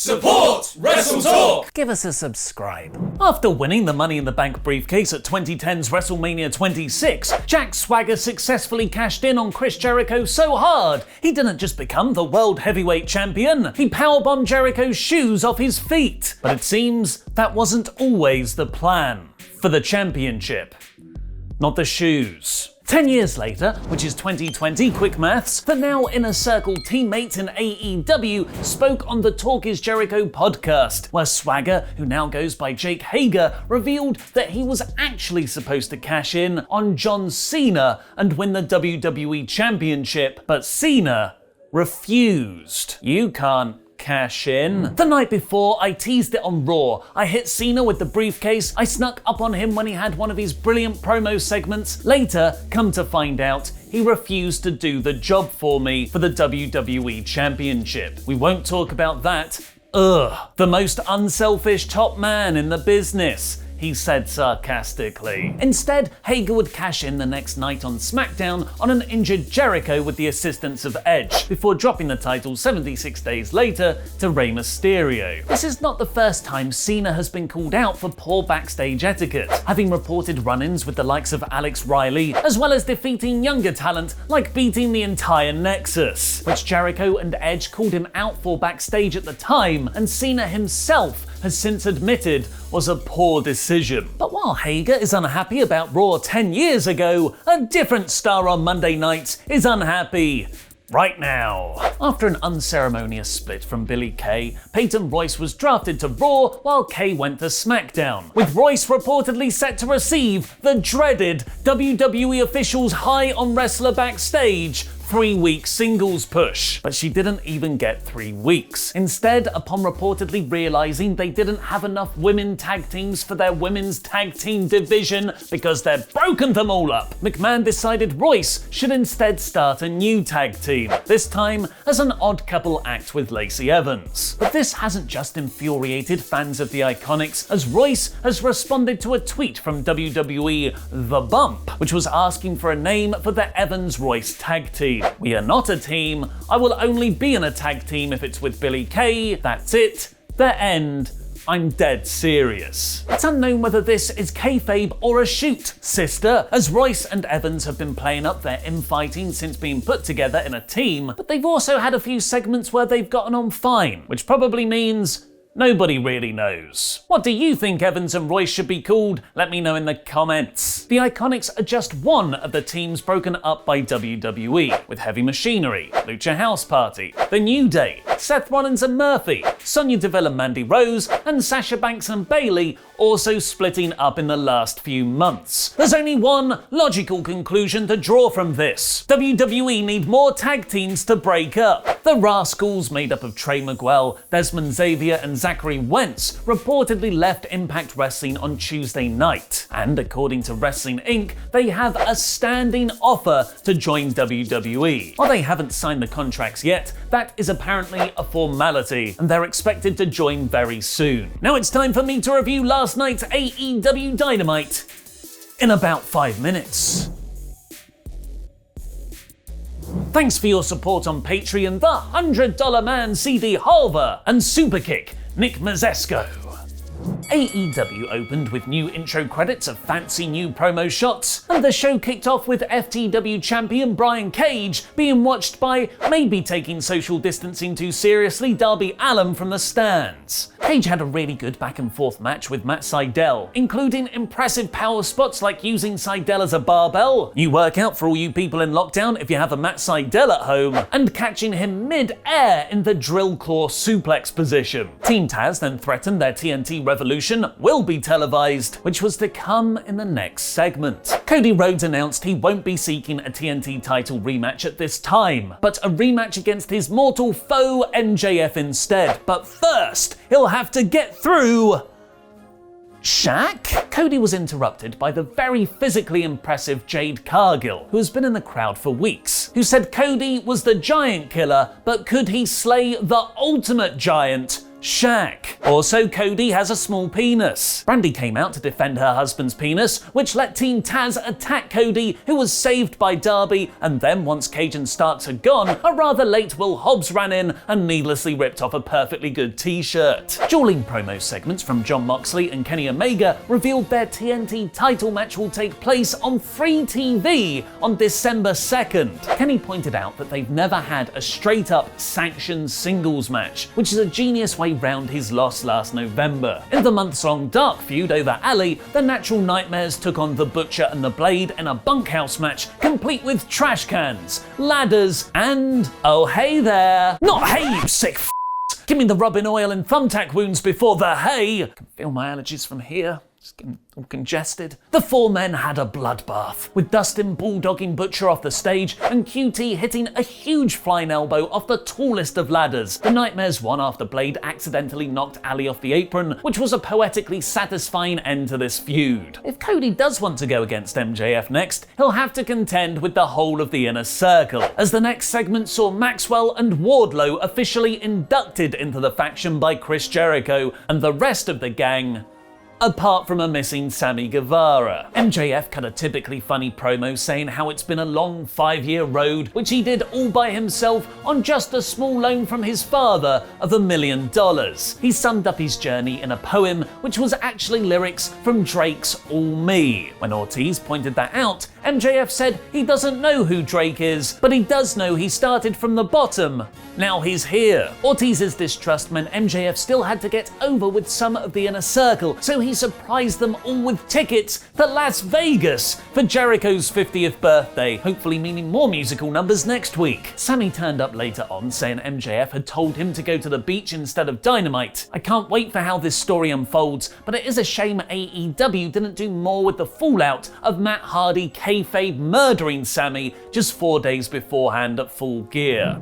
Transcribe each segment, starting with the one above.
Support WrestleTalk! Give us a subscribe. After winning the Money in the Bank briefcase at 2010's WrestleMania 26, Jack Swagger successfully cashed in on Chris Jericho so hard, he didn't just become the World Heavyweight Champion, he powerbombed Jericho's shoes off his feet. But it seems that wasn't always the plan. For the championship, not the shoes. 10 years later, which is 2020, quick maths, the now Inner Circle teammates in AEW spoke on the Talk is Jericho podcast, where Swagger, who now goes by Jake Hager, revealed that he was actually supposed to cash in on John Cena and win the WWE Championship, but Cena refused. You can't cash in. The night before, I teased it on Raw. I hit Cena with the briefcase. I snuck up on him when he had one of his brilliant promo segments. Later, come to find out, he refused to do the job for me for the WWE Championship. We won't talk about that. Ugh. The most unselfish top man in the business, he said sarcastically. Instead, Hager would cash in the next night on SmackDown on an injured Jericho with the assistance of Edge, before dropping the title 76 days later to Rey Mysterio. This is not the first time Cena has been called out for poor backstage etiquette, having reported run-ins with the likes of Alex Riley, as well as defeating younger talent like beating the entire Nexus, which Jericho and Edge called him out for backstage at the time, and Cena himself has since admitted was a poor decision. But while Hager is unhappy about Raw 10 years ago, a different star on Monday nights is unhappy right now. After an unceremonious split from Billie Kay, Peyton Royce was drafted to Raw while Kay went to SmackDown, with Royce reportedly set to receive the dreaded WWE officials high on wrestler backstage 3-week singles push. But she didn't even get 3 weeks. Instead, upon reportedly realizing they didn't have enough women tag teams for their women's tag team division because they'd broken them all up, McMahon decided Royce should instead start a new tag team, this time as an odd couple act with Lacey Evans. But this hasn't just infuriated fans of the Iconics, as Royce has responded to a tweet from WWE The Bump, which was asking for a name for the Evans-Royce tag team. We are not a team. I will only be in a tag team if it's with Billie Kay. That's it. The end. I'm dead serious. It's unknown whether this is kayfabe or a shoot, sister, as Royce and Evans have been playing up their infighting since being put together in a team, but they've also had a few segments where they've gotten on fine, which probably means nobody really knows. What do you think Evans and Royce should be called? Let me know in the comments. The Iconics are just one of the teams broken up by WWE, with Heavy Machinery, Lucha House Party, The New Day, Seth Rollins and Murphy, Sonya Deville and Mandy Rose, and Sasha Banks and Bayley also splitting up in the last few months. There's only one logical conclusion to draw from this. WWE need more tag teams to break up. The Rascals, made up of Trey Miguel, Desmond Xavier, and Zachary Wentz, reportedly left Impact Wrestling on Tuesday night. And according to Wrestling Inc., they have a standing offer to join WWE. While they haven't signed the contracts yet, that is apparently a formality, and they're expected to join very soon. Now it's time for me to review last night's AEW Dynamite in about 5 minutes. Thanks for your support on Patreon, the $100 Man CD Halver and Superkick Nick Mazesco. AEW opened with new intro credits of fancy new promo shots, and the show kicked off with FTW champion Brian Cage being watched by, maybe taking social distancing too seriously, Darby Allin from the stands. Cage had a really good back and forth match with Matt Sydal, including impressive power spots like using Sydal as a barbell, new workout for all you people in lockdown if you have a Matt Sydal at home, and catching him mid-air in the drill claw suplex position. Team Taz then threatened their TNT Revolution will be televised, which was to come in the next segment. Cody Rhodes announced he won't be seeking a TNT title rematch at this time, but a rematch against his mortal foe MJF instead. But first, he'll have to get through Shaq? Cody was interrupted by the very physically impressive Jade Cargill, who has been in the crowd for weeks, who said Cody was the giant killer, but could he slay the ultimate giant Shaq. Also, Cody has a small penis. Brandy came out to defend her husband's penis, which let Team Taz attack Cody, who was saved by Darby, and then once Cage and Starks had gone, a rather late Will Hobbs ran in and needlessly ripped off a perfectly good t-shirt. Dueling promo segments from Jon Moxley and Kenny Omega revealed their TNT title match will take place on free TV on December 2nd. Kenny pointed out that they've never had a straight-up sanctioned singles match, which is a genius way round his loss last November. In the months-long dark feud over Ali, the Natural Nightmares took on The Butcher and The Blade in a bunkhouse match complete with trash cans, ladders, and oh hey there. Not hey you sick f***. Give me the rubbing oil and thumbtack wounds before the hey. I can feel my allergies from here. Just getting all congested. The four men had a bloodbath, with Dustin bulldogging Butcher off the stage and QT hitting a huge flying elbow off the tallest of ladders. The Nightmares won after Blade accidentally knocked Ali off the apron, which was a poetically satisfying end to this feud. If Cody does want to go against MJF next, he'll have to contend with the whole of the Inner Circle, as the next segment saw Maxwell and Wardlow officially inducted into the faction by Chris Jericho and the rest of the gang, apart from a missing Sammy Guevara. MJF cut a typically funny promo saying how it's been a long 5-year road, which he did all by himself on just a small loan from his father of $1 million. He summed up his journey in a poem, which was actually lyrics from Drake's All Me. When Ortiz pointed that out, MJF said he doesn't know who Drake is, but he does know he started from the bottom. Now he's here. Ortiz's distrust meant MJF still had to get over with some of the Inner Circle, so he surprised them all with tickets to Las Vegas for Jericho's 50th birthday, hopefully meaning more musical numbers next week. Sammy turned up later on saying MJF had told him to go to the beach instead of Dynamite. I can't wait for how this story unfolds, but it is a shame AEW didn't do more with the fallout of Matt Hardy kayfabe murdering Sammy just 4 days beforehand at Full Gear.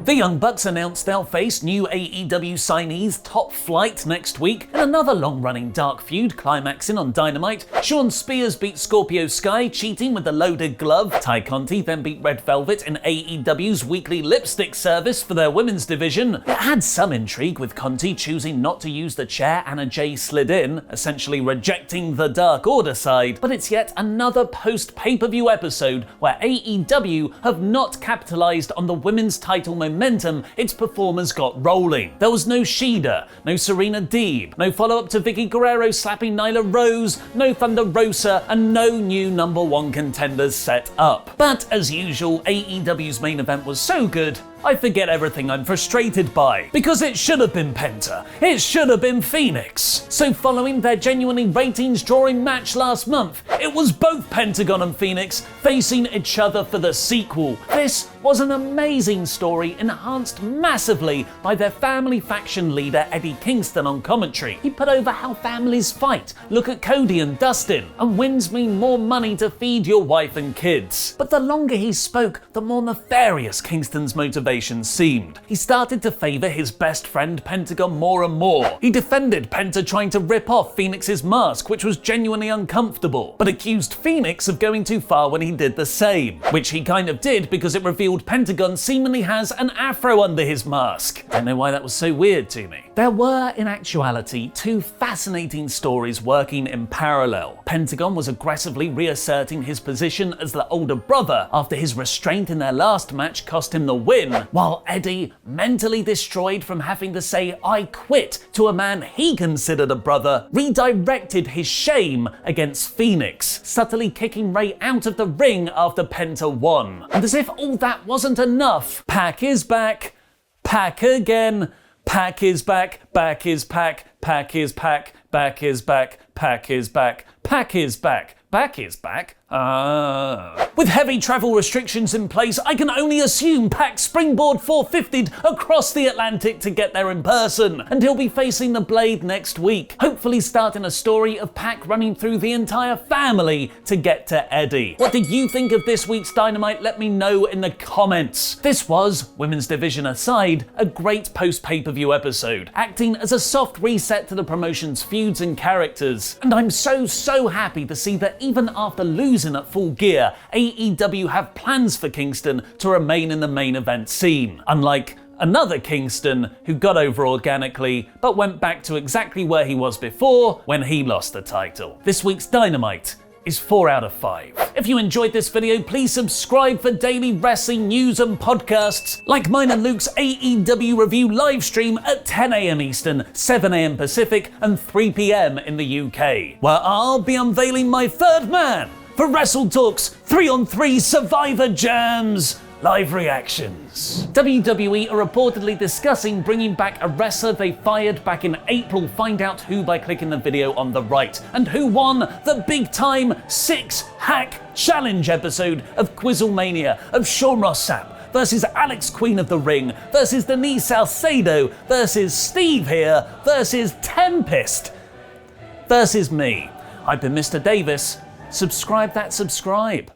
The Young Bucks announced they'll face new AEW signees Top Flight next week in another long-running dark feud climaxing on Dynamite. Sean Spears beat Scorpio Sky, cheating with the loaded glove. Ty Conti then beat Red Velvet in AEW's weekly lipstick service for their women's division. It had some intrigue, with Conti choosing not to use the chair Anna Jay slid in, essentially rejecting the Dark Order side, but it's yet another post-pay-per-view episode where AEW have not capitalized on the women's title momentum its performers got rolling. There was no Shida, no Serena Deeb, no follow-up to Vicky Guerrero slapping Nyla Rose, no Thunder Rosa, and no new #1 contenders set up. But as usual, AEW's main event was so good, I forget everything I'm frustrated by. Because it should have been Penta. It should have been Phoenix. So following their genuinely ratings-drawing match last month, it was both Pentagon and Phoenix facing each other for the sequel. This was an amazing story, enhanced massively by their family faction leader Eddie Kingston on commentary. He put over how families fight, look at Cody and Dustin, and wins mean more money to feed your wife and kids. But the longer he spoke, the more nefarious Kingston's motivation seemed. He started to favor his best friend Pentagon more and more. He defended Penta trying to rip off Phoenix's mask, which was genuinely uncomfortable, but accused Phoenix of going too far when he did the same, which he kind of did because it revealed Pentagon seemingly has an afro under his mask. Don't know why that was so weird to me. There were, in actuality, two fascinating stories working in parallel. Pentagon was aggressively reasserting his position as the older brother after his restraint in their last match cost him the win, while Eddie, mentally destroyed from having to say "I quit" to a man he considered a brother, redirected his shame against Phoenix, subtly kicking Ray out of the ring after Penta won. And as if all that wasn't enough, Pac is back, Pac again, Pac is back, back is Pac, Pac is Pac, back is back, Pac is back, Pac is back, back is back. With heavy travel restrictions in place, I can only assume Pac springboard 450'd across the Atlantic to get there in person, and he'll be facing the Blade next week, hopefully starting a story of Pac running through the entire family to get to Eddie. What did you think of this week's Dynamite? Let me know in the comments. This was, women's division aside, a great post-pay-per-view episode, acting as a soft reset to the promotion's feuds and characters. And I'm so happy to see that even after losing at Full Gear, AEW have plans for Kingston to remain in the main event scene, unlike another Kingston who got over organically but went back to exactly where he was before when he lost the title. This week's Dynamite is 4 out of 5. If you enjoyed this video, please subscribe for daily wrestling news and podcasts like mine and Luke's AEW review live stream at 10 AM Eastern, 7 AM Pacific and 3 PM in the UK, where I'll be unveiling my third man for WrestleTalk's 3-on-3 Survivor Jams live reactions. WWE are reportedly discussing bringing back a wrestler they fired back in April. Find out who by clicking the video on the right, and who won the big time 6-hack challenge episode of Quizzlemania of Sean Ross Sapp versus Alex Queen of the Ring versus Denise Salcedo versus Steve here versus Tempest versus me. I've been Mr. Davis. Subscribe that subscribe.